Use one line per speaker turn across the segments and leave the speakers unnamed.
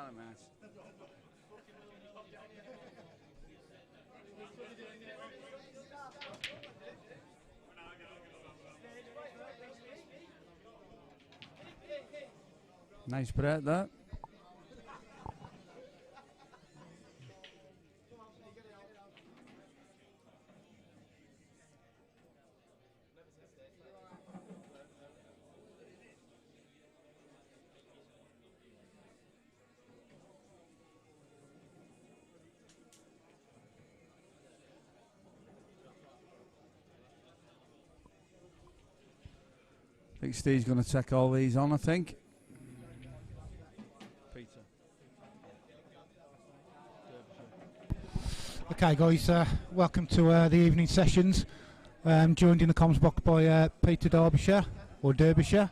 about it, mate. Nice break there. I think Steve's going to take all these on, I think. Peter.
Okay, guys, welcome to the evening sessions. Joined in the comms box by Peter Derbyshire, or Derbyshire.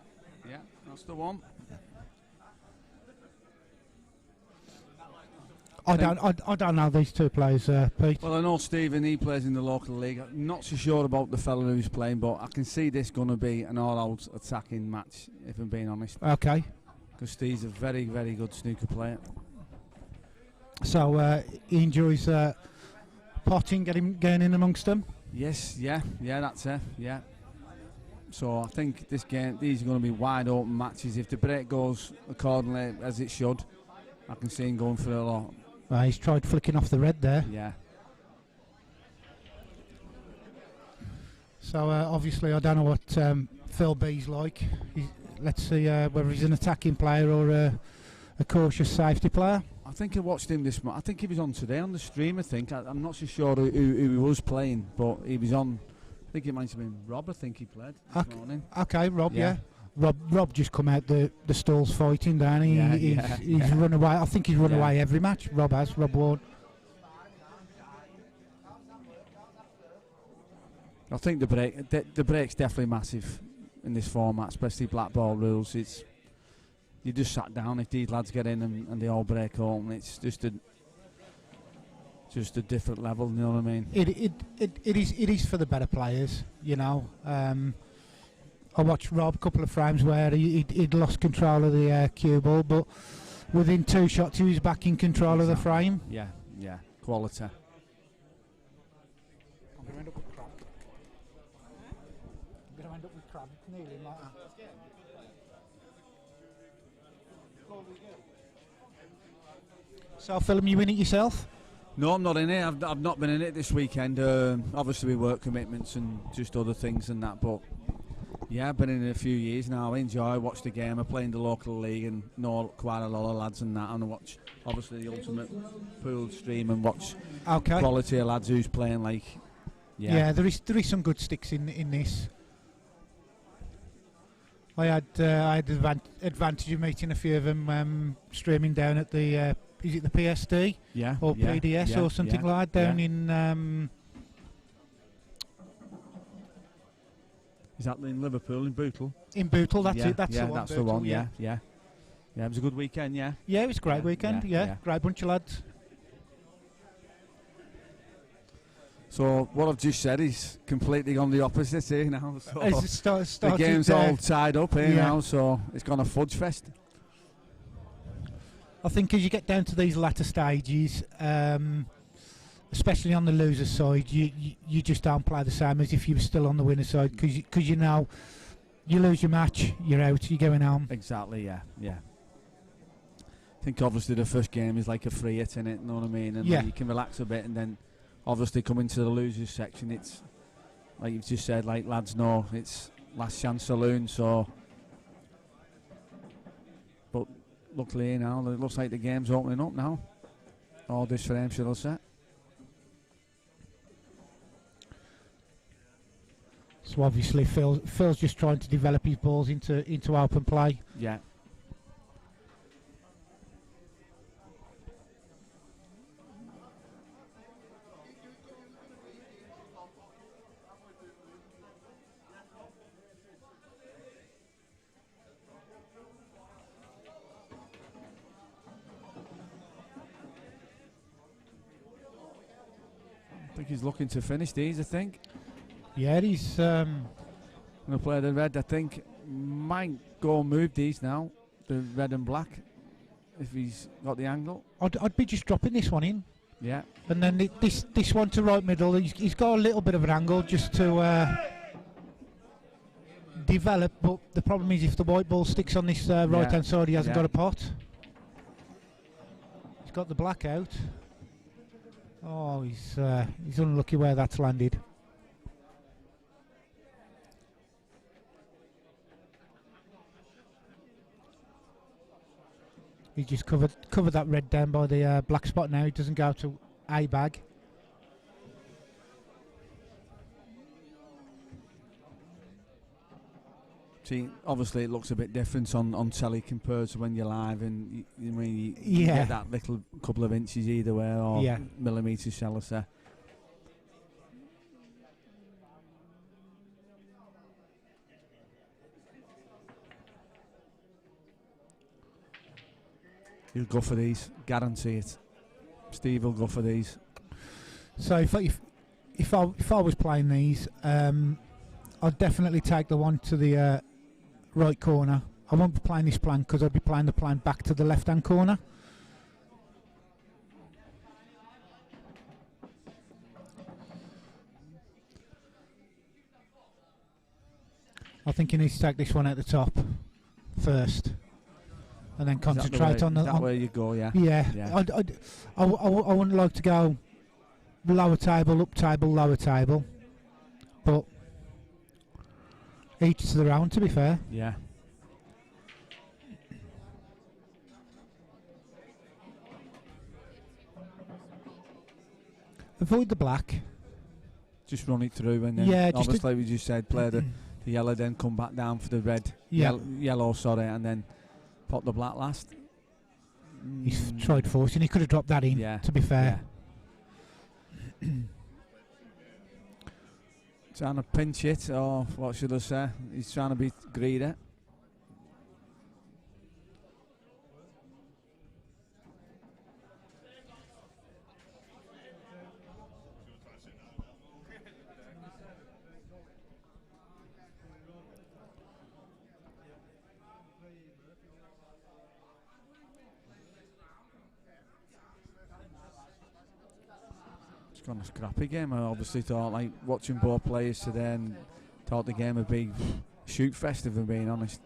Yeah, that's the one.
I don't know these two players, Pete.
Well, I know Stephen, he plays in the local league. I'm not so sure about the fella who's playing, but I can see this going to be an all-out attacking match, if I'm being honest.
Okay.
Because Steve's a very, very good snooker player.
So he enjoys potting, getting in amongst them?
Yes, yeah, that's it, yeah. So I think this game, these are going to be wide open matches. If the break goes accordingly as it should, I can see him going for a lot.
He's tried flicking off the red there.
Yeah.
So obviously I don't know what Phil B's like. Let's see whether he's an attacking player or a cautious safety player.
I think I watched him this month. I think he was on today on the stream, I think. I'm not so sure who he was playing, but he was on. I think it might have been Rob, I think he played this morning.
Okay, Rob, yeah. Rob just come out the stalls fighting, down. He's run away. I think he's run away every match. Rob Ward.
I think the break's definitely massive in this format, especially black ball rules. It's you just sat down if these lads get in and they all break home. It's just a different level. You know what I mean?
It is for the better players. You know. I watched Rob a couple of frames where he'd lost control of the cue ball, but within 2 shots he was back in control of the frame.
Yeah, quality.
I'm going to end up with crab. I'm going to end up with crab kneeling like that. So, Phil, you in it yourself?
No, I'm not in it. I've not been in it this weekend. Obviously, with work commitments and just other things and that, but. Yeah, I've been in it a few years now. I enjoy, watch the game. I play in the local league and know quite a lot of lads and that. And I watch, obviously, the Ultimate Pool stream and watch quality of lads who's playing like...
Yeah, there is some good sticks in this. I had the advantage of meeting a few of them streaming down at the... is it the PSD?
Yeah.
Or PDS or something like that down in...
Is that in Liverpool, in Bootle?
In Bootle, that's it. That's the one.
That's the one. Yeah. It was a good weekend. Yeah,
it was a great weekend. Yeah, great bunch of lads.
So what I've just said is completely on the opposite here now. So
the
game's all tied up here now, so it's gone a fudge fest.
I think as you get down to these latter stages, especially on the loser side, you just don't play the same as if you were still on the winner side, because you know you lose your match, you're out, you're going home.
Exactly, yeah. I think obviously the first game is like a free hit in it, you know what I mean? And you can relax a bit, and then obviously come into the losers section, it's like you've just said, like lads know, it's last chance saloon, so... But luckily now, it looks like the game's opening up now. All this for them, should I say.
So obviously Phil's just trying to develop his balls into open play.
Yeah. I think he's looking to finish these, I think.
Yeah, he's
going to play the red, I think. Might go move these now, the red and black. if he's got the angle.
I'd be just dropping this one in.
Yeah.
And then this one to right middle, he's got a little bit of an angle just to develop, but the problem is if the white ball sticks on this right hand side, he hasn't got a pot. He's got the black out. Oh, he's unlucky where that's landed. He just covered that red down by the black spot now. He doesn't go to A bag.
See, obviously it looks a bit different on telly compared to when you're live, and you get that little couple of inches either way, or millimetres, shall I say. He'll go for these, guarantee it. Steve will go for these.
So if I was playing these, I'd definitely take the one to the right corner. I won't be playing this plan because I'd be playing the plan back to the left hand corner. I think you need to take this one at the top first. And then concentrate on
that where you go, yeah.
Yeah. I wouldn't like to go lower table, up table, lower table. But each to their own, to be fair.
Yeah.
Avoid the black.
Just run it through, and then obviously we just said play the yellow, then come back down for the red. Yellow, sorry, and then pop the black last.
He's tried forcing. He could have dropped that in, to be fair.
Yeah. Trying to pinch it, or what should I say? He's trying to be greedy. Gone a scrappy game. I obviously thought, like, watching both players today, and thought the game would be shoot fest, if I'm being honest.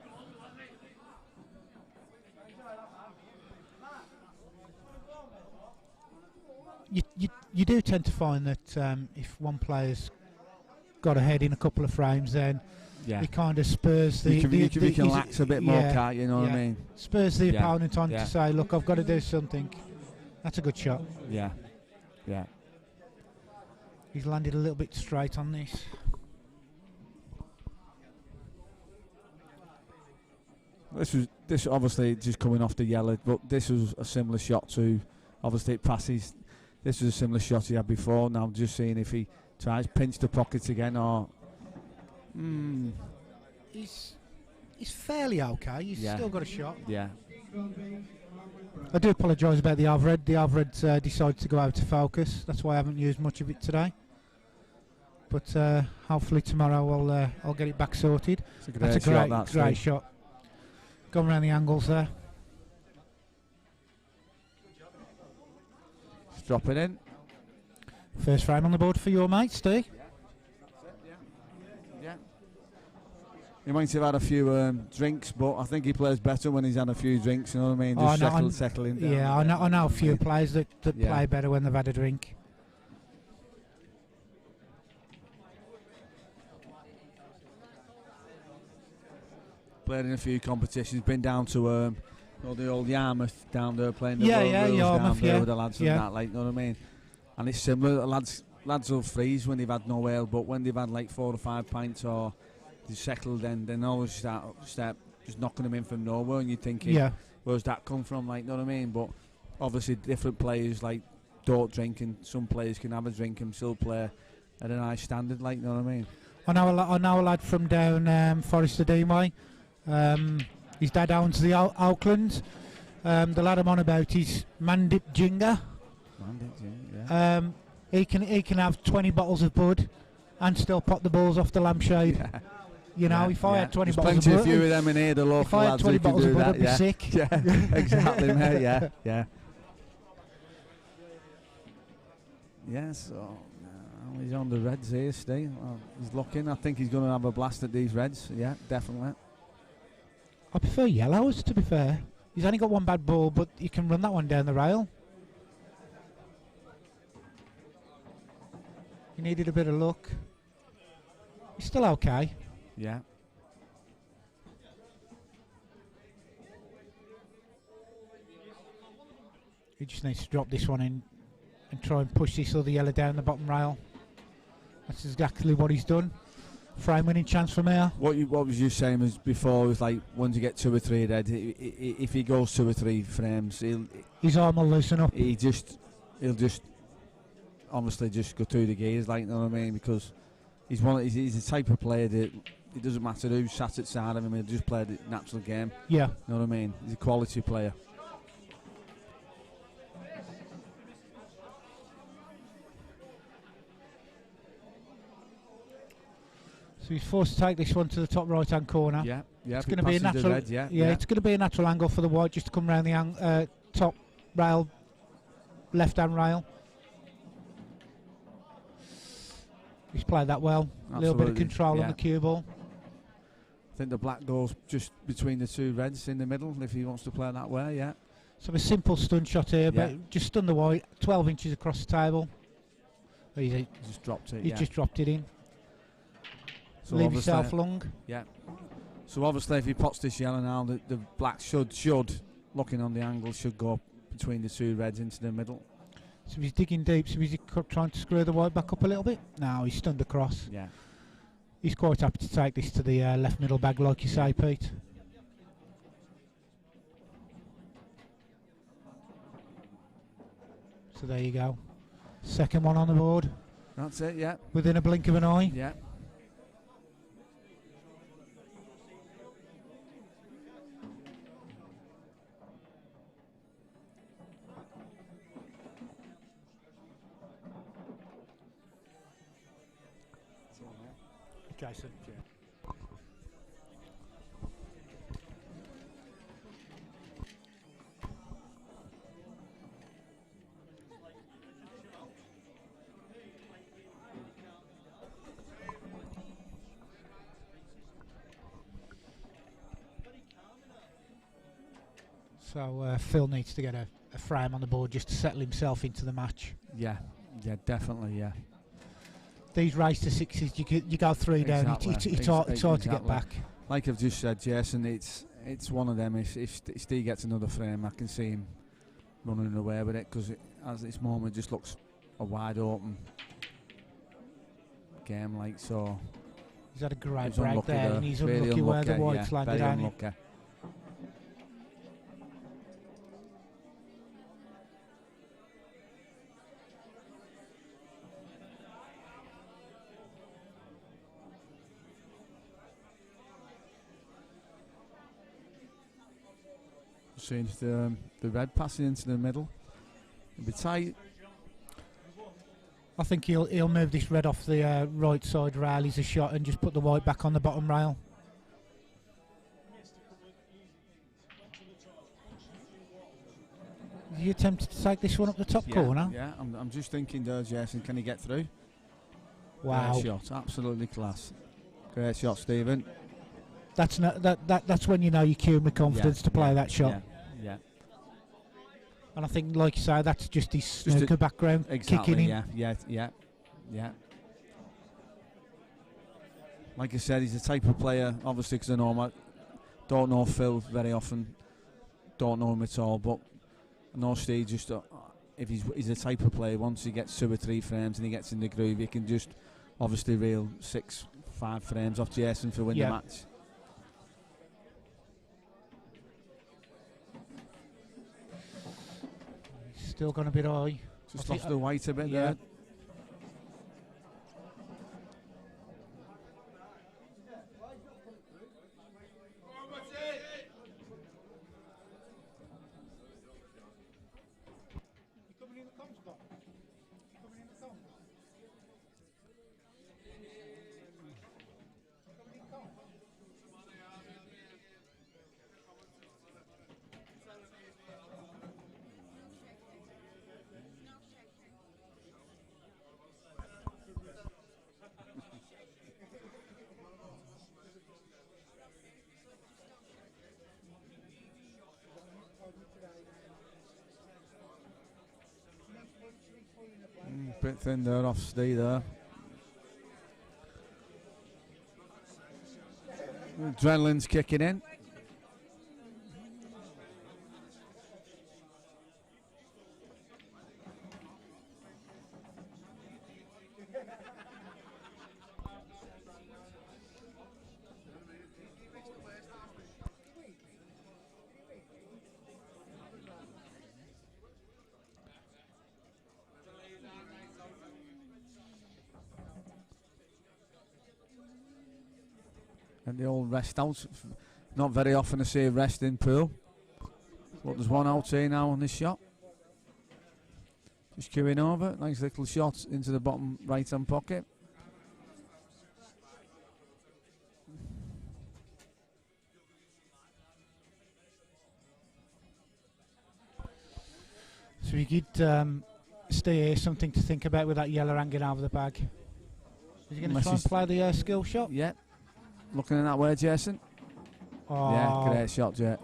You do tend to find that if one player's got ahead in a couple of frames, then it kind of spurs the...
You can lax a bit more, can't you? Know what I mean?
Spurs the opponent on to say, look, I've got to do something. That's a good shot.
Yeah, yeah.
He's landed a little bit straight on this.
This obviously just coming off the yellow, but this was a similar shot to, obviously it passes. This was a similar shot he had before. Now just seeing if he tries pinch the pockets again, or
he's fairly okay. He's still got a shot.
Yeah.
I do apologise about the Alvred. The Alvred decided to go out of focus. That's why I haven't used much of it today. But hopefully tomorrow I'll get it back sorted.
That's a
great shot. Going around the angles there.
Just drop it in.
First frame on the board for your mate, Steve.
Yeah. He might have had a few drinks, but I think he plays better when he's had a few drinks, you know what I mean? Just settling down.
Yeah, I know a few players that play better when they've had a drink.
Played in a few competitions, been down to the old Yarmouth down there, playing the World Rules down there with the lads and that, like, you know what I mean? And it's similar, the lads will freeze when they've had no ale, but when they've had like 4 or 5 pints or they settle, then always start just knocking them in from nowhere, and you're thinking, where's that come from, like, you know what I mean? But obviously different players like don't drink, and some players can have a drink and still play at a nice standard, like, you know what I mean?
I know a lad from down Forest of Dean way. His dad owns the Oaklands. The lad I'm on about is Mandip Jinga. He can have 20 bottles of bud and still pop the balls off the lampshade. You know, if I had 20
There's
bottles of
plenty
blood,
of few of them in here, the local
if I had
lads
20
who can
bottles of
do
blood,
that.
I'd be sick.
Yeah, exactly, mate. Yeah. Yeah, so he's on the Reds here, Steve. Well, he's looking. I think he's going to have a blast at these Reds. Yeah, definitely.
I prefer yellows, to be fair. He's only got one bad ball, but you can run that one down the rail. He needed a bit of luck. He's still okay.
Yeah.
He just needs to drop this one in and try and push this other yellow down the bottom rail. That's exactly what he's done. Frame winning chance from here.
What was you saying was before was like once you get 2 or 3 red, if he goes 2 or 3 frames,
his arm will loosen up.
He'll just obviously just go through the gears, like, you know what I mean? Because he's the type of player that it doesn't matter who sat outside of him, he'll just play the natural game.
Yeah.
You know what I mean? He's a quality player.
So he's forced to take this one to the top right hand corner.
Yeah.
It's going to be a natural.
Red,
it's going to be a natural angle for the white just to come round the top rail, left hand rail. He's played that well. A little bit of control on the cue ball.
I think the black goes just between the 2 reds in the middle if he wants to play that way. Yeah.
So a simple stun shot here, but just stun the white, 12 inches across the table.
He just dropped it.
He's just dropped it in. So leave yourself long.
Yeah. So obviously, if he pots this yellow now, the black should, looking on the angle, should go between the 2 reds into the middle.
So he's digging deep. So he's trying to screw the white back up a little bit. No, he's stunned across.
Yeah.
He's quite happy to take this to the left middle bag, like you say, Pete. So there you go. Second one on the board.
That's it. Yeah.
Within a blink of an eye.
Yeah.
Jason. So Phil needs to get a frame on the board just to settle himself into the match.
Yeah, definitely, yeah.
These race to 6s, you go 3 down. It's hard to get back.
Like I've just said, Jason, it's one of them. If Steve gets another frame, I can see him running away with it because at this moment it just looks a wide open game. Like so,
he's had a great break there, and he's really unlucky where the white's landed on him.
Seems the red passing into the middle. It'll be tight.
I think he'll move this red off the right side rail. He's a shot and just put the white back on the bottom rail. You attempted to take this one up the top corner?
Yeah, I'm just thinking there, Jason, can he get through?
Wow.
Great shot, absolutely class. Great shot, Stephen.
That's when you know you're queuing with confidence to play that shot.
Yeah.
And I think, like you say, that's just his snooker background kicking in.
Yeah. Like I said, he's the type of player, obviously, because I don't know Phil very often, don't know him at all, but I know Steve just, if he's the type of player, once he gets 2 or 3 frames and he gets in the groove, he can just obviously reel 6-5 frames off Jason to win the match.
Still gone a bit high.
Just lost the white a bit there. bit thin there off Steve there. Adrenaline's kicking in. And the old rest out. Not very often I see a rest in pool. But there's one out here now on this shot. Just queuing over. Nice little shot into the bottom right hand pocket.
So we could stay here, something to think about with that yellow hanging over the bag. Is he going to try and play the skill shot?
Yeah. Looking in that way, Jason.
Oh,
yeah, great shot, Jet.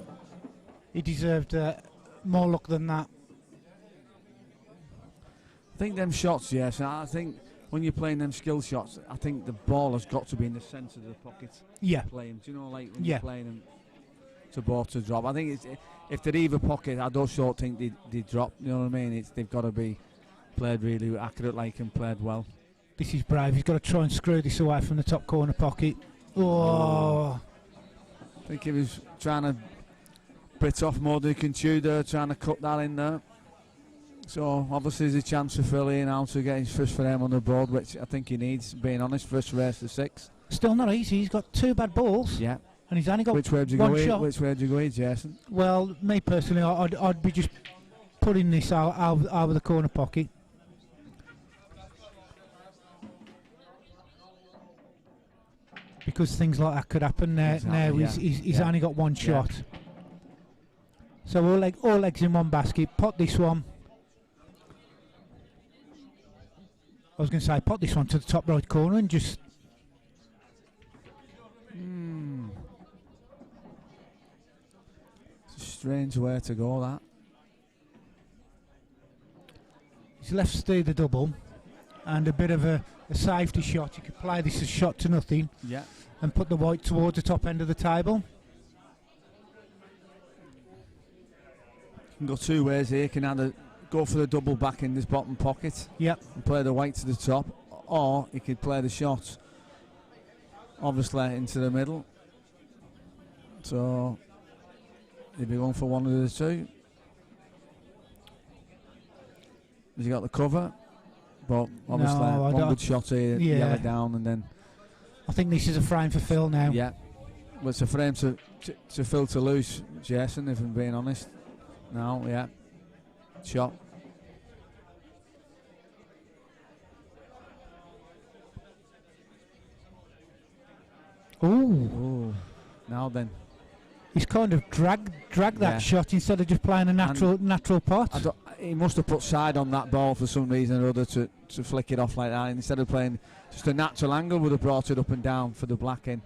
He deserved more luck than that.
I think them shots, yes. I think when you're playing them skill shots, I think the ball has got to be in the centre of the pocket.
Yeah.
Playing, do you know, like when you're playing them to ball to drop. I think it's, if they're either pocket, I don't think they drop. You know what I mean? They've got to be played really accurate, like, and played well.
This is brave. He's got to try and screw this away from the top corner pocket. Oh.
I think he was trying to bit off more than he can chew there, trying to cut that in there. So obviously there's a chance for Philly now to get his first frame on the board, which I think he needs, being honest, first race to 6.
Still not easy. He's got 2 bad balls.
Yeah.
And he's only got
Which way would you
one
go
shot.
Which way would you go, Jason?
Well, me personally, I'd be just putting this out of the corner pocket. Because things like that could happen. Now he's only got one shot. So all eggs in one basket. Pot this one. I was going to say pot this one to the top right corner and just...
It's a strange way to go, that.
He's left Steve the double and a bit of a safety shot. You could play this as shot to nothing.
Yeah.
And put the white towards the top end of the table.
You can go 2 ways here. You can either go for the double back in this bottom pocket.
Yep.
And play the white to the top, or you could play the shot, obviously, into the middle. So he'd be going for one of the 2. Has he got the cover? But obviously, one good shot here, yellow down, and then.
I think this is a frame for Phil now.
Yeah. Well, it's a frame to Phil to lose, Jason, if I'm being honest. Now, yeah. Shot.
Ooh.
Now then.
He's kind of dragged that shot instead of just playing a natural pot.
He must have put side on that ball for some reason or other to flick it off like that. Instead of playing just a natural angle, would have brought it up and down for the black in.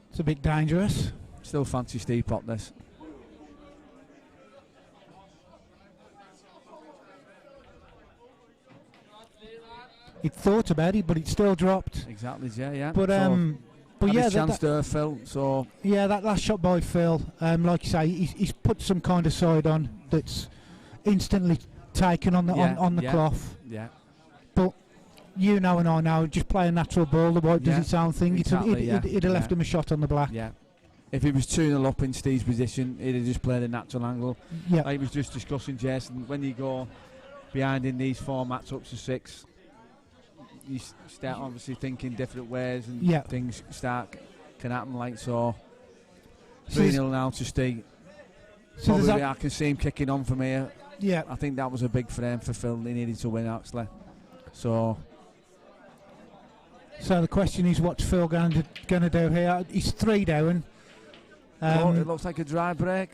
It's a bit dangerous.
Still fancy Steve pot this.
It thought about it, but it still dropped.
Exactly, yeah.
But yeah,
chance there, Phil. So
yeah, that last shot by Phil, like you say, he's put some kind of side on that's instantly taken on the cloth.
Yeah.
But you know and I know, just play a natural ball. The white does its own thing.
Exactly,
it'd have left him a shot on the black.
Yeah. If he was 2-0 up in Steve's position, he'd have just played a natural angle.
Yeah.
Like he was just discussing, Jason, when you go behind in these formats up to 6, you start obviously thinking different ways and things can happen like so. 3-0 now to Steve. So I can see him kicking on from here.
Yeah.
I think that was a big frame for Phil. He needed to win actually. So
the question is, what's Phil going to do here? He's 3 down.
It looks like a dry break.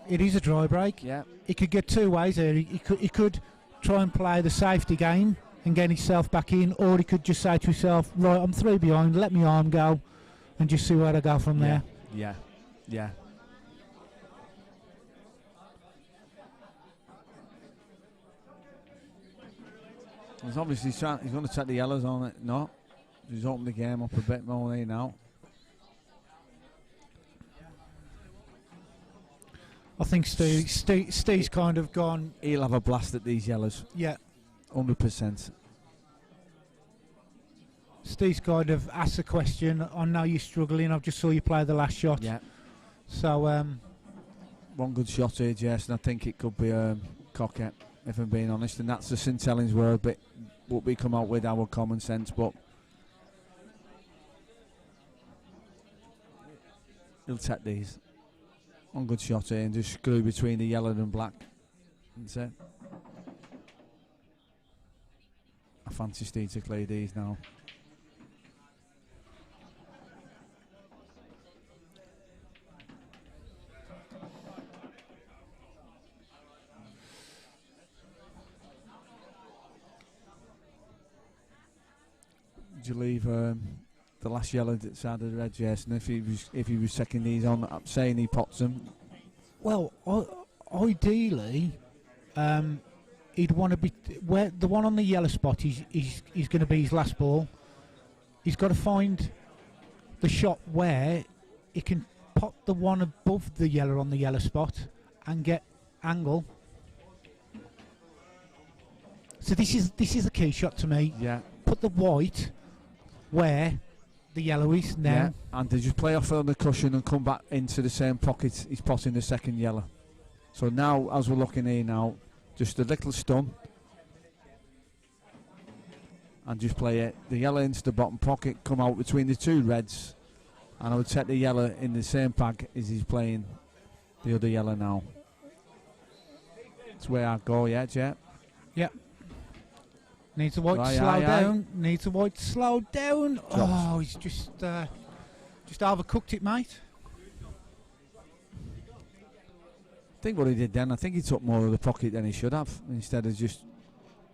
It is a dry break.
Yeah.
He could get 2 ways here. He could try and play the safety game and get himself back in, or he could just say to himself, right, I'm 3 behind, let my arm go, and just see where I go from there.
Yeah. He's obviously he's going to take the yellows on it. No, he's opened the game up a bit more here now.
I think Steve's kind of gone.
He'll have a blast at these yellows.
Yeah,
100%.
Steve's kind of asked a question. I know you're struggling. I've just saw you play the last shot.
Yeah.
So
one good shot here, Jason. I think it could be cocket, if I'm being honest, and that's the St Helens word, but what we come out with our common sense. But he'll take these. One good shot here and just screw between the yellow and black. That's it. I fancy Steve to clear these now. Did you leave the last yellow side of the red, Jason? If he was taking these on, I'm saying he pots them.
Well, ideally, he'd want to be where the one on the yellow spot. He's going to be his last ball. He's got to find the shot where he can pot the one above the yellow on the yellow spot and get angle. So this is a key shot to me.
Yeah.
Put the white where the yellow is now.
Yeah, and they just play off on the cushion and come back into the same pocket he's potting the second yellow. So now, as we're looking here now, just a little stun. And just play it, the yellow into the bottom pocket, come out between the two reds. And I would set the yellow in the same bag as he's playing the other yellow now. That's where I go, yeah, Jet?
Yeah. Needs the white to slow down. Needs the white to slow down.
Drops.
Oh, he's just overcooked it, mate.
I think what he did then, I think he took more of the pocket than he should have, instead of just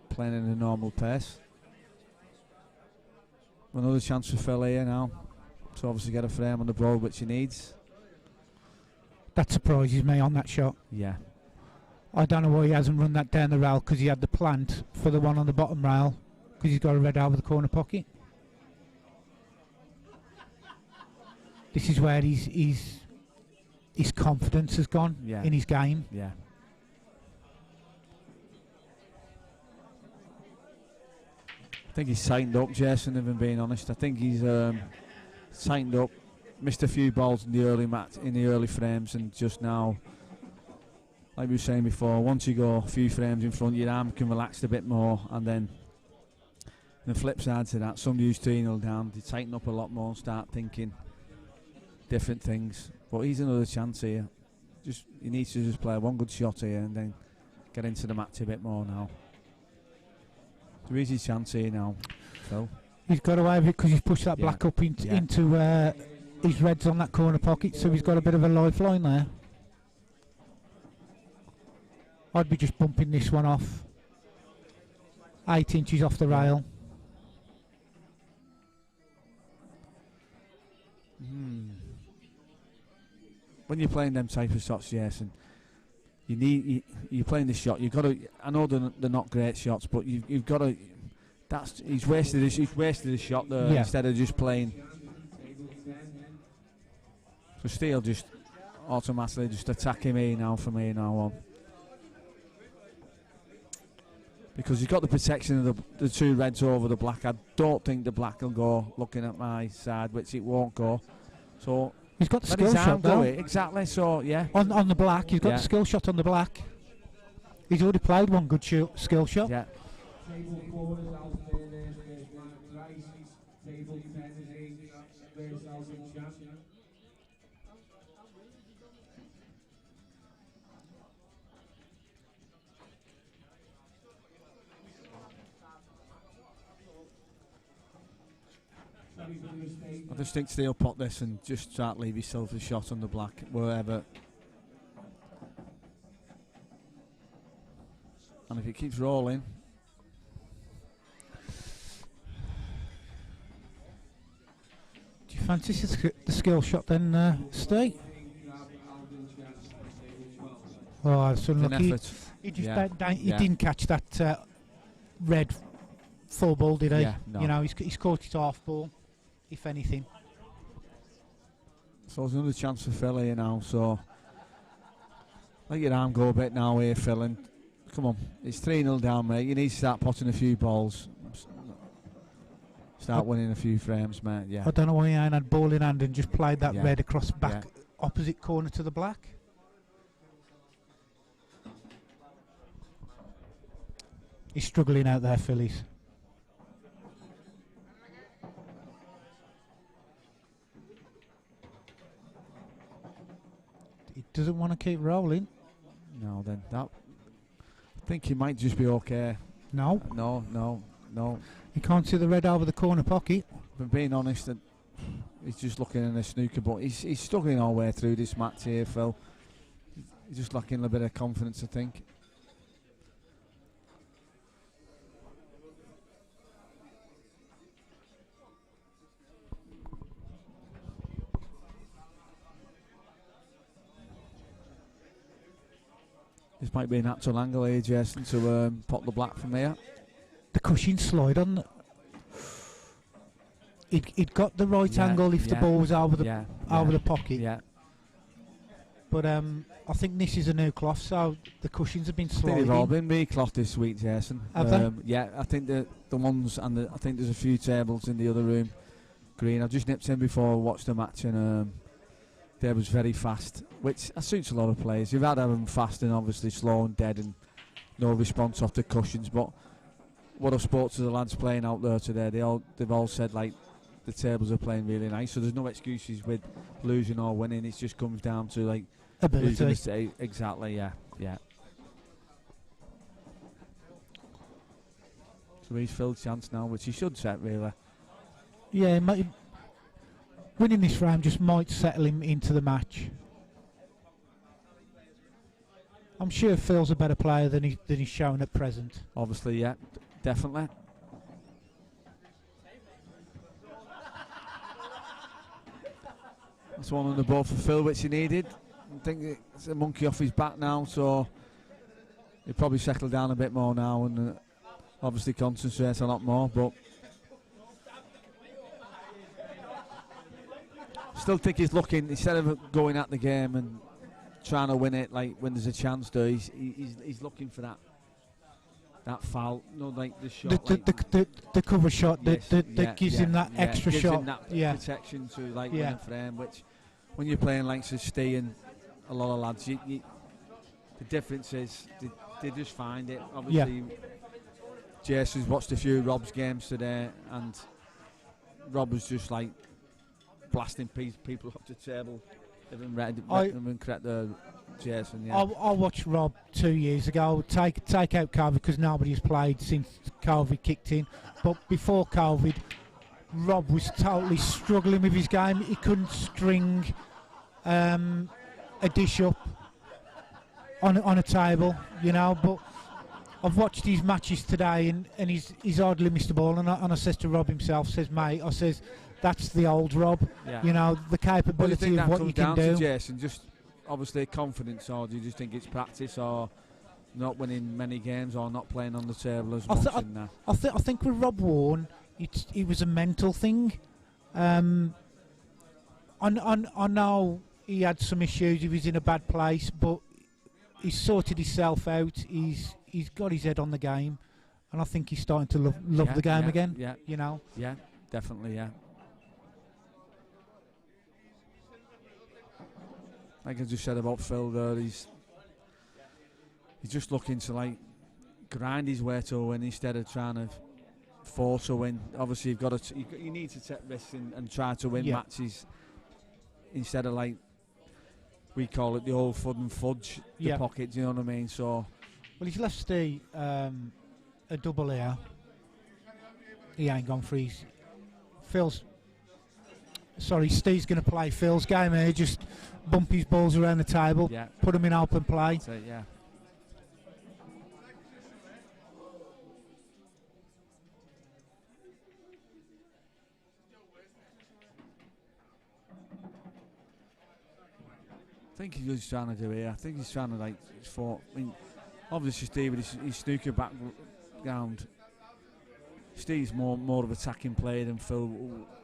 playing in a normal pace. Another chance for Phil here now. So obviously get a frame on the board, which he needs.
That surprises me on that shot.
Yeah.
I don't know why he hasn't run that down the rail, because he had the plant for the one on the bottom rail, because he's got a red over the corner pocket. This is where his confidence has gone in his game.
Yeah. I think he's tightened up, Jason, if I'm being honest. I think he's tightened up, missed a few balls in the early frames, and just now, like we were saying before, once you go a few frames in front, your arm can relax a bit more, and then the flip side to that, somebody who's 2-0 down, they tighten up a lot more and start thinking different things. But he's another chance here. He needs to just play one good shot here and then get into the match a bit more now. So here's his chance here now, Phil.
He's got away with it because he's pushed that black up into his reds on that corner pocket, so he's got a bit of a lifeline there. I'd be just bumping this one off. 8 inches off the rail.
When you're playing them type of shots, Jason, you're playing this shot. You've got to. I know they're not great shots, but you've got to. He's wasted his shot there instead of just playing. So Steele just automatically just attack him here now from here now on. Because he's got the protection of the two reds over the black. I don't think the black will go looking at my side, which it won't go. So
he's got the skill shot though.
Exactly, so yeah.
On the black, he's got the skill shot on the black. He's already played one good skill shot.
Yeah. I just think Steele pot this and just try to leave yourself a shot on the black, wherever. And if it keeps rolling.
Do you fancy the skill shot then, Steve? Oh, that's unlucky. He just he didn't catch that red full ball, did he?
Yeah, no.
You know, he's caught it half ball, if anything.
So there's another chance for Phil here now. So let your arm go a bit now here, Phil. And come on, it's 3-0 down, mate. You need to start potting a few balls. Start winning a few frames, mate. Yeah.
I don't know why he ain't had ball in hand and just played that
Yeah.
red across back
Yeah.
opposite corner to the black. He's struggling out there, Phillies. He doesn't want to keep rolling.
No, then that. I think he might just be okay.
No,
No.
he can't see the red over the corner pocket.
But being honest, that he's just looking in a snooker. But he's struggling all the way through this match here, Phil. He's just lacking a bit of confidence, I think. This might be a natural angle here, Jason, to pop the black from here.
The cushion slide on. He'd got the right angle if the ball was over the pocket.
Yeah.
But I think this is a new cloth, so the cushions have been
I think
sliding.
they've all been recloth this week, Jason.
Have they?
Yeah, I think the ones, and I think there's a few tables in the other room. Green. I just nipped in before I watched the match, and they was very fast, which suits a lot of players. You've had to have them fast and obviously slow and dead and no response off the cushions. But what I've spoke to the lads playing out there today, they've all said like the tables are playing really nice. So there's no excuses with losing or winning. It just comes down to like
Ability.
who's gonna say exactly. Yeah. So he's Phil's chance now, which he should set really.
Yeah, winning this round just might settle him into the match. I'm sure Phil's a better player than he's shown at present.
Obviously, yeah, definitely. That's one on the ball for Phil, which he needed. I think it's a monkey off his back now, so he'll probably settle down a bit more now and obviously concentrate a lot more. But still think he's looking, instead of going at the game and trying to win it like when there's a chance to, he's looking for that foul, like the shot,
the cover shot that gives him that extra
gives
shot,
him that protection to like win a frame. Which when you're playing like Steve and a lot of lads, the difference is they just find it. Obviously, Jason's watched a few Rob's games today, and Rob was just like blasting people up the table. Correct Jason. Yeah.
I watched Rob 2 years ago take out COVID because nobody's played since COVID kicked in. But before COVID, Rob was totally struggling with his game. He couldn't string a dish up on a table, you know. But I've watched his matches today, and he's hardly missed a ball. And I says to Rob himself, says, mate, I says, that's the old Rob. Yeah. You know, the capability of what you can do.
Jason, just obviously confidence, or do you just think it's practice, or not winning many games, or not playing on the table as much?
I think with Rob Warren, it was a mental thing. I know he had some issues. He was in a bad place, but he's sorted himself out. He's got his head on the game, and I think he's starting to love the game again.
Yeah,
you know.
Yeah, definitely. Yeah. Like I just said about Phil there, he's just looking to like grind his way to a win instead of trying to force a win. Obviously, you need to take risks and try to win matches instead of like we call it the old fud and fudge the pocket. Do you know what I mean? So,
well, he's left Steve a double here. He ain't gone for his Phil's. Sorry, Steve's going to play Phil's game here. Just bump his balls around the table, put them in open play.
So, yeah. I think he's trying to do here. I think he's trying to like obviously Steve with his snooker background Steve's more of attacking player than Phil.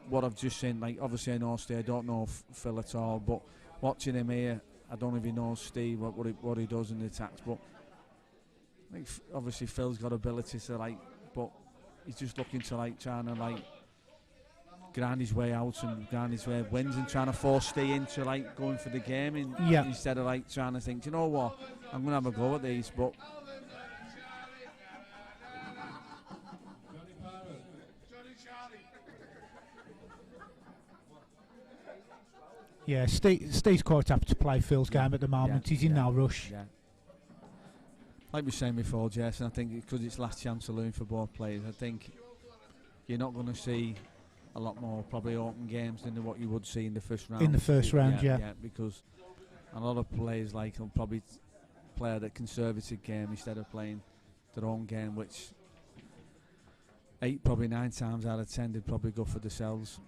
What I've just seen, like obviously I know Steve, I don't know Phil at all, but watching him here, I don't know if he knows Steve what he does in the attacks. But I think obviously Phil's got ability to but he's just looking to trying to grind his way out and grind his way wins and trying to force Steve into going for the game instead of trying to think, you know what, I'm gonna have a go at these, but.
Yeah, Steve's quite happy to play Phil's game at the moment. He's in no rush.
Yeah. Like we were saying before, Jason, I think because it's last chance saloon for both players, I think you're not going to see a lot more probably open games than what you would see in the first round.
In the first round, yeah.
Because a lot of players will probably play the conservative game instead of playing their own game, which 8, probably 9 times out of 10 they'd probably go for themselves.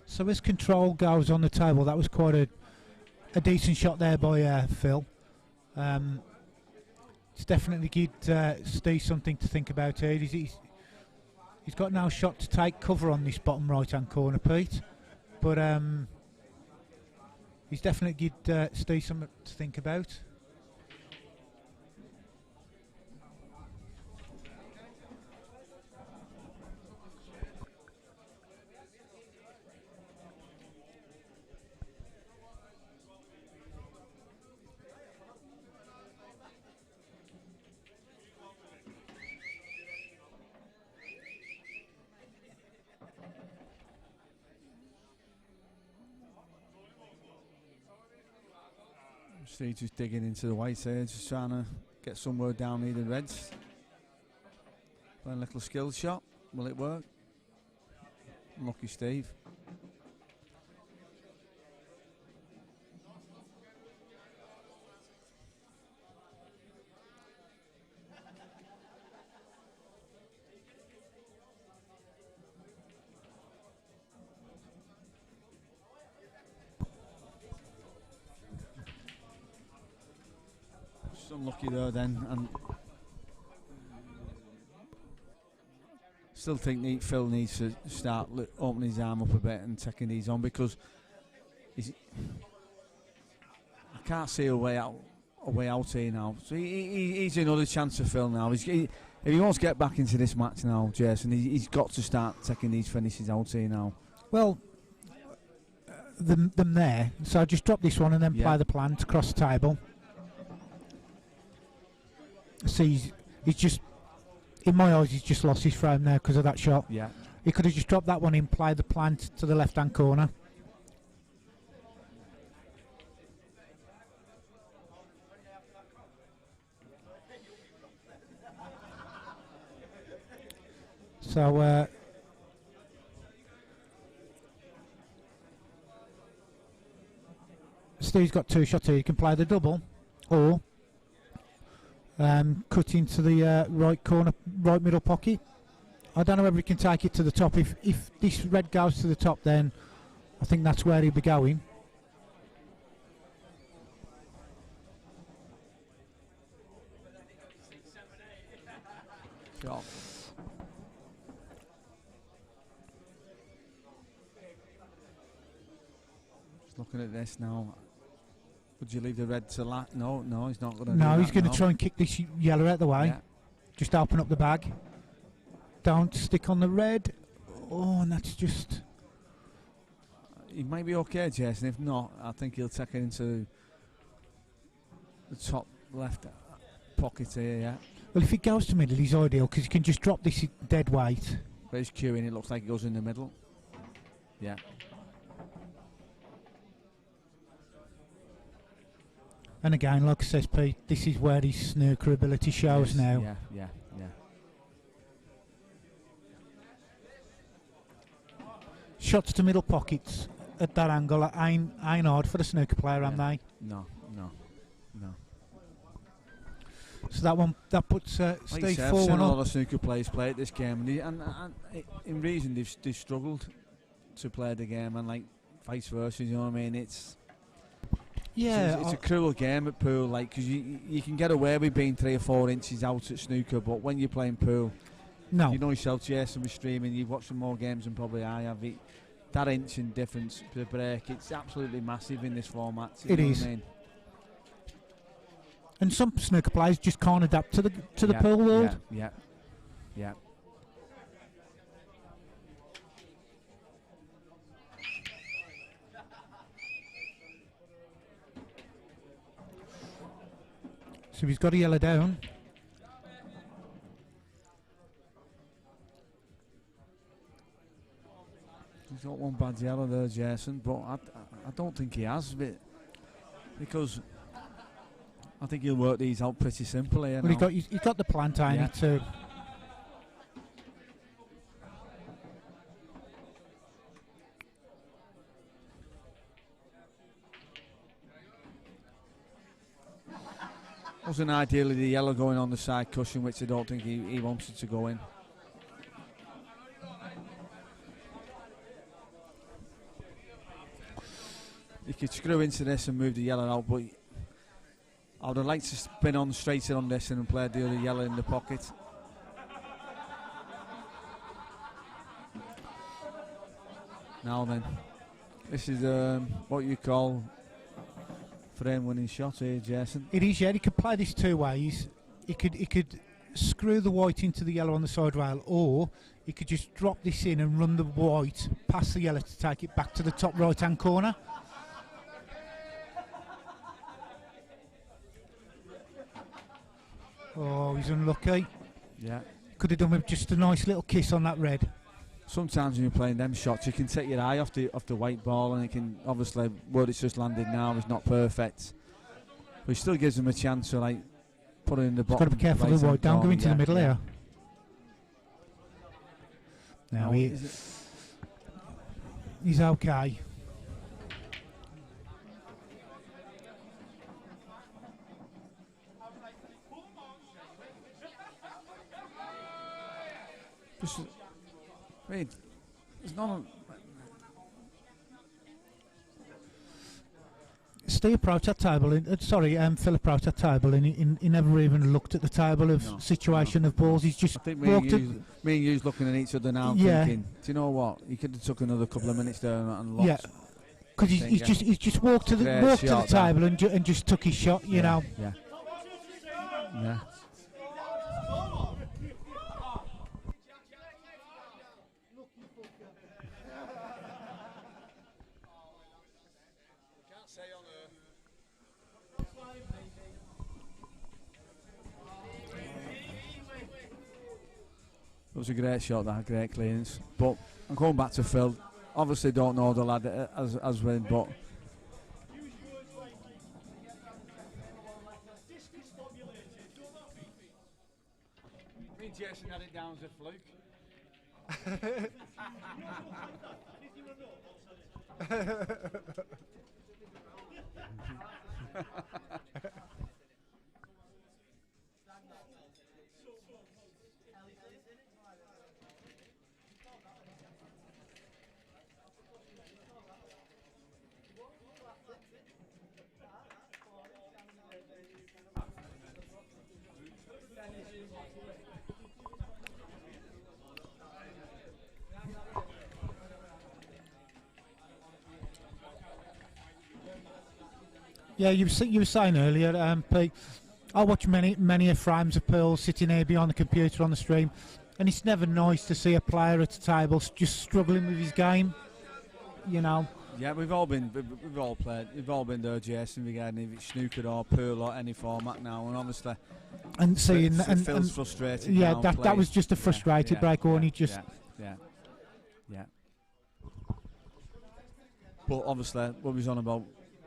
So as control goes on the table, that was quite a decent shot there by Phil. It's definitely give Steve something to think about here. He's got no shot to take cover on this bottom right hand corner, Pete, but he's definitely give Steve something to think about.
Steve's just digging into the white here, just trying to get somewhere down near the reds. Playing a little skill shot. Will it work? Unlucky Steve. Unlucky though then, and still think Phil needs to start opening his arm up a bit and taking these on, because I can't see a way out here now. So he's another chance for Phil now. If he wants to get back into this match now, Jason, he's got to start taking these finishes out here now.
Well, them there. So I just drop this one and then play the plant across the table. See, he's just, in my eyes, he's just lost his frame there because of that shot.
Yeah.
He could have just dropped that one in, played the plant to the left-hand corner. So, Steve's got 2 shots here. He can play the double, or cut into the right middle pocket. I don't know whether he can take it to the top. If this red goes to the top, then I think that's where he'll be going.
Sure. Just looking at this now. Would you leave the red to No, he's not going to.
No, he's going to try and kick this yellow out the way. Yeah. Just open up the bag. Don't stick on the red. Oh, and that's just.
He might be okay, Jason. If not, I think he'll take it into the top left pocket here. Yeah.
Well, if it goes to middle, he's ideal because he can just drop this dead weight.
But he's queuing. It looks like it goes in the middle. Yeah.
And again, like I says, Pete, this is where his snooker ability shows now.
Yeah.
Shots to middle pockets at that angle ain't hard for the snooker player, am they?
No.
So that puts Steve 4-1
up. A lot of snooker players play at this game, and in reason they've struggled. to play the game, and like vice versa. You know what I mean? It's a cruel game at pool, like, because you can get away with being 3 or 4 inches out at snooker, but when you're playing pool,
no,
you know yourself, Jason, with streaming, you've watched some more games than probably I have. That inch in difference per break, it's absolutely massive in this format.
It is.
What I mean?
And some snooker players just can't adapt to the pool world.
Yeah.
So he's got a yellow down.
He's got one bad yellow there, Jason, but I don't think he has, because I think he'll work these out pretty simply.
Well, he's got the plant, ain't he, too.
Wasn't ideally the yellow going on the side cushion, which I don't think he wanted to go in. You could screw into this and move the yellow out, but I would have liked to spin on straighter on this and play the other yellow in the pocket. Now then, this is what you call frame winning shot here, Jason.
It is, yeah. He could play this 2 ways. He could screw the white into the yellow on the side rail, or he could just drop this in and run the white past the yellow to take it back to the top right hand corner. Oh, he's unlucky.
Yeah.
Could have done with just a nice little kiss on that red.
Sometimes when you're playing them shots, you can take your eye off the white ball, and it can obviously where it's just landed now is not perfect, but it still gives them a chance to like put it in the bottom.
Got to be careful of the white. Don't go into the middle here. Now he's okay.
Wait, there's not.
Steve approached that table. Phil approached that table, and he never even looked at the table of situation of balls. He's just walked.
Me and you's looking at each other now, thinking, do you know what? He could have took another couple of minutes there and lost.
Yeah, because he's just walked to the table and just took his shot. You know.
Yeah. It was a great shot, that great clearance. But I'm going back to Phil. Obviously, don't know the lad as well, but me and Jason had it down as a fluke.
Yeah, you were saying earlier, Pete, I watch many frames of Pearl sitting here behind the computer on the stream, and it's never nice to see a player at a table just struggling with his game, you know.
Yeah, we've all been there, Jason, regarding if it's snooker or pool or any format now, and obviously,
and seeing
it feels frustrating.
Yeah, that was just a frustrated break, or he just.
Yeah. But obviously, what we're on about,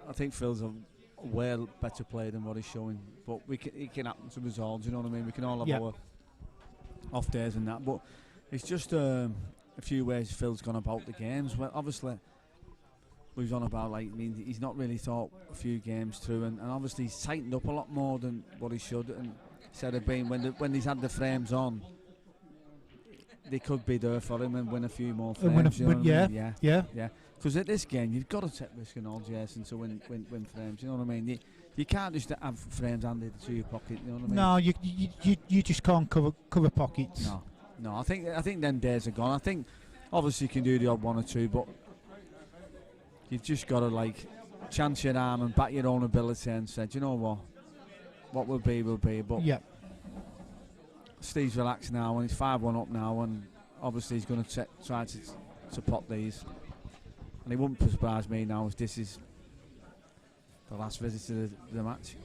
I think Phil's a well better player than what he's showing. But it can happen to us all. Do you know what I mean? We can all have our off days and that. But it's just a few ways Phil's gone about the games. Well, obviously, we've on about he's not really thought a few games through, and obviously he's tightened up a lot more than what he should. And instead of being when he's had the frames on, they could be there for him and win a few more
And win a-
frames. You know
win-
what I
yeah,
mean?
yeah.
Yeah. Because at this game, you've got to take risk and all, Jason, to win frames. You know what I mean? You can't just have frames handed to your pocket. You know what I mean?
No, you just can't cover pockets.
No. I think them days are gone. I think obviously you can do the odd one or two, but you've just got to like chance your arm and back your own ability and say, do you know what will be will be. But
Yeah.
Steve's relaxed now and he's 5-1 up now, and obviously he's going to try to pot these. And it wouldn't surprise me now if this is the last visit to the match.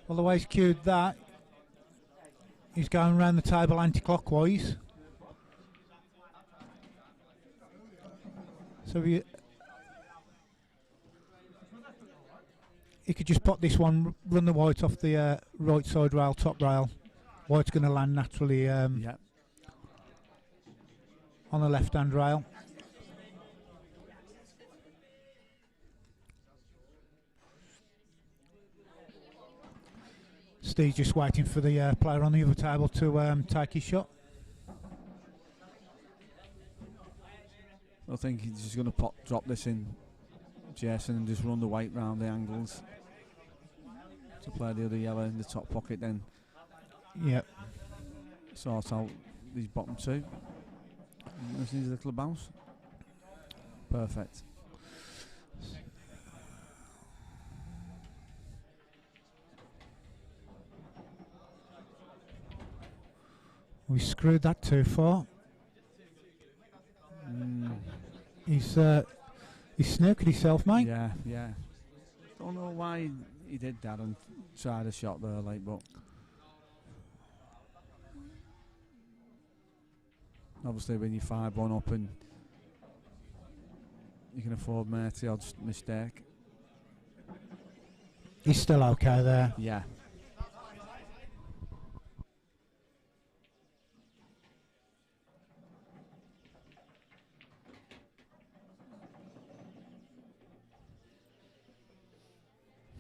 Well, the way he's cued that, he's going around the table anti-clockwise. So he could just pot this one, run the white off the right side rail, top rail. White's going to land naturally
Yeah.
on the left-hand rail. Steve's just waiting for the player on the other table to take his shot.
I think he's just going to drop this in, Jason, and just run the white round the angles to play the other yellow in the top pocket, then
Yep.
sort out these bottom two. Just needs a little bounce. Perfect.
We screwed that too far. He's snookered himself, mate.
Yeah. Don't know why he did that and tried a shot there, like, but obviously when you're 5-1 up and you can afford the odd mistake.
He's still okay there.
Yeah.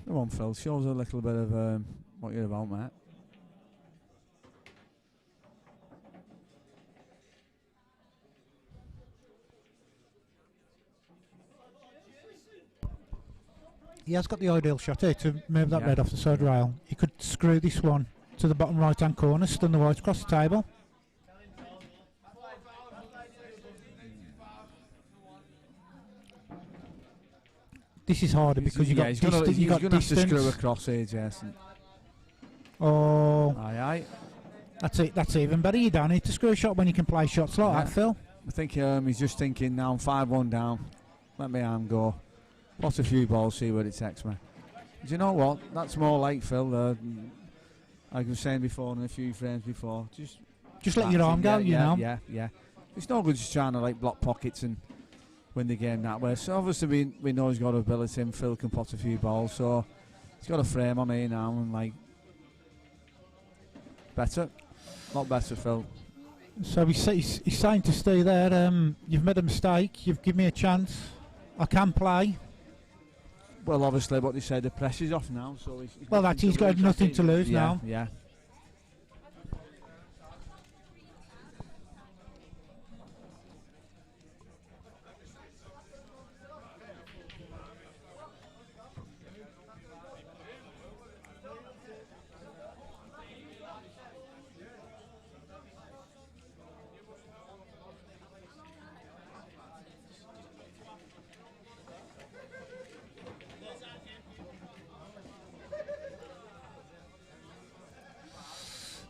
Come on, Phil. Show us a little bit of what you're about, mate.
He has got the ideal shot here to move that
Yeah.
red off the side rail. He could screw this one to the bottom right-hand corner, stun the white across the table. This is harder because you got
he's gonna
distance. You got
have to screw
distance.
across here, Jason.
Oh,
Aye.
that's it. That's even better. You don't need to screw a shot when you can play shots like
Yeah.
that, Phil.
I think he's just thinking now I'm 5-1 down. Let my arm go. Pot a few balls, see where it takes me. Do you know what? That's more like Phil. Like I was saying before in a few frames before.
Just let your arm go, you know.
Yeah. It's no good just trying to like block pockets and win the game that way. So obviously we know he's got ability and Phil can pot a few balls. So he's got a frame on here now and like better. Not better, Phil.
So he's saying to stay there. You've made a mistake. You've given me a chance. I can play.
Well, obviously, what they say, the pressure's off now. So he's
Well,
nothing
he's got
lose,
nothing
that's
to
it.
lose
Yeah,
now.
Yeah.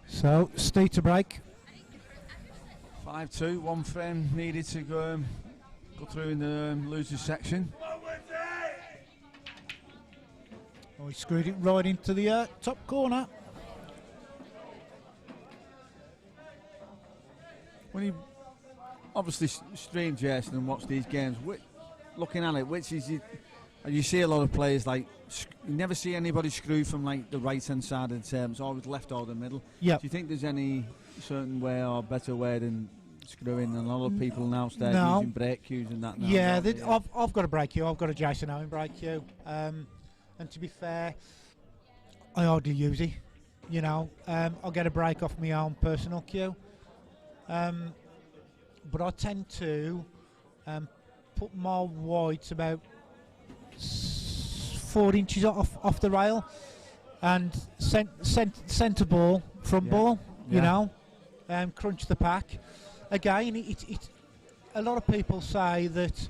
So Steve to break.
5-2, one frame needed to go through in the losers section.
Oh, he screwed it right into the top corner.
When you obviously stream Jason and watch these games, looking at it, which is you see a lot of players like you never see anybody screw from like the right hand side of the term. It's always left or the middle.
Yeah.
Do you think there's any certain way or better way than screwing? And a lot of people now start
No.
using break cues and that. Now,
Yeah,
don't they?
I've got a break cue. I've got a Jason Owen break cue. And to be fair, I hardly use it. You know, I'll get a break off my own personal cue. But I tend to put my whites about 4 inches off the rail and centre ball, front ball, you know, crunch the pack. Again, it's a lot of people say that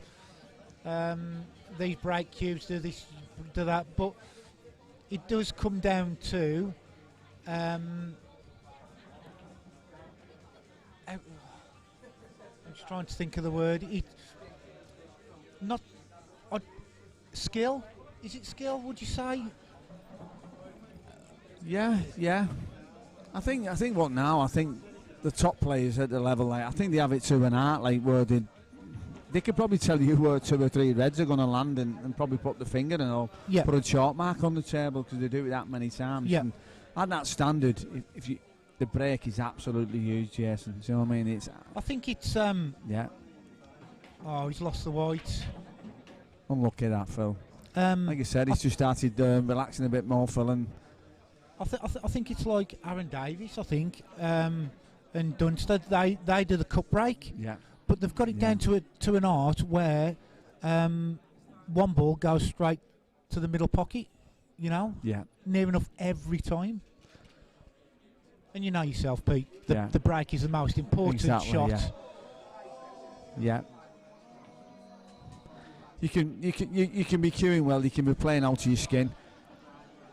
these break cues do this, do that, but it does come down to I'm just trying to think of the word. Not skill. Is it skill? Would you say?
Yeah. I think what now? I think the top players at the level, like, I think they have it to an art, like where they could probably tell you where 2 or 3 reds are going to land and probably put the finger and put a chalk mark on the table because they do it that many times.
Yeah.
And at that standard, if you the break is absolutely huge, Jason. Do you know what I mean?
I think it's
yeah.
Oh, he's lost the white.
Unlucky that, Phil. Like I said, he's just started relaxing a bit more, Phil. And
I think it's like Aaron Davies, I think, and Dunstad. They do the cup break.
Yeah.
But they've got it down to an art where one ball goes straight to the middle pocket. You know.
Yeah.
Near enough every time. And you know yourself, Pete. The break is the most important shot.
Yeah. You can be cueing well. You can be playing out of your skin.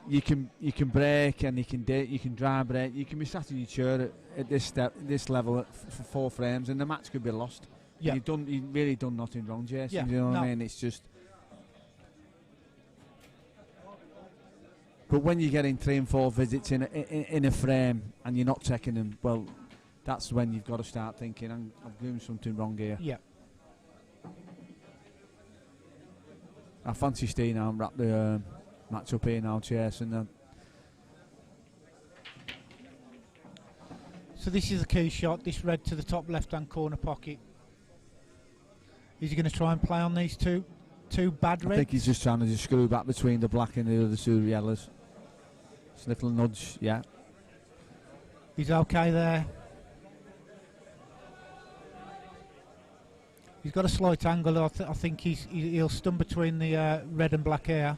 You can break and you can dry break. You can be sat in your chair at this level for 4 frames, and the match could be lost.
Yeah.
You really done nothing wrong, Jason.
Yeah.
You know what I mean? It's just. But when you're getting 3 and 4 visits in a frame and you're not taking them, well, that's when you've got to start thinking, I'm doing something wrong here.
Yeah.
I fancy staying now and wrap the match up here now, Jason.
So this is the key shot, this red to the top left-hand corner pocket. Is he going to try and play on these two bad reds?
I think he's just trying to just screw back between the black and the other 2 yellows. Just a little nudge, yeah.
He's okay there. He's got a slight angle. I think he'll stun between the red and black hair.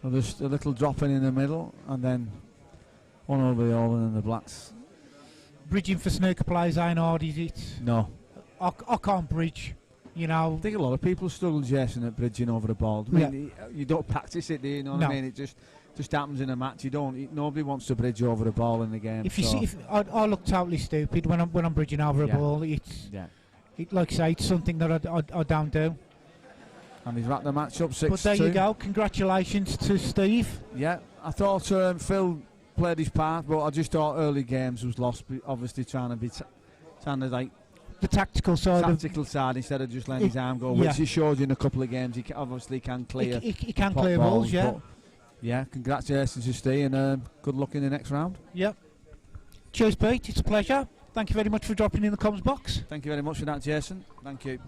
Well, there's a little dropping in the middle, and then one over the all, and then the blacks.
Bridging for snooker players ain't hard, is it?
No.
I can't bridge, you know.
I think a lot of people struggle, Jason, at bridging over the ball. I mean, you don't practice it, do you? Know what I mean? It just happens in a match. Nobody wants to bridge over the ball in the game.
If you see, I look totally stupid when I'm bridging over a ball. Like I say, it's something that I don't do.
And he's wrapped the match up 6-2.
But there you go. Congratulations to Steve.
Yeah, I thought Phil played his part, but I just thought early games was lost. Obviously, trying to like
the tactical side
instead of just letting his arm go, which he showed you in a couple of games. He obviously can clear.
He can clear balls, yeah.
Yeah, congratulations to Steve, and good luck in the next round.
Yep. Cheers, Pete. It's a pleasure. Thank you very much for dropping in the comms box.
Thank you very much for that, Jason. Thank you.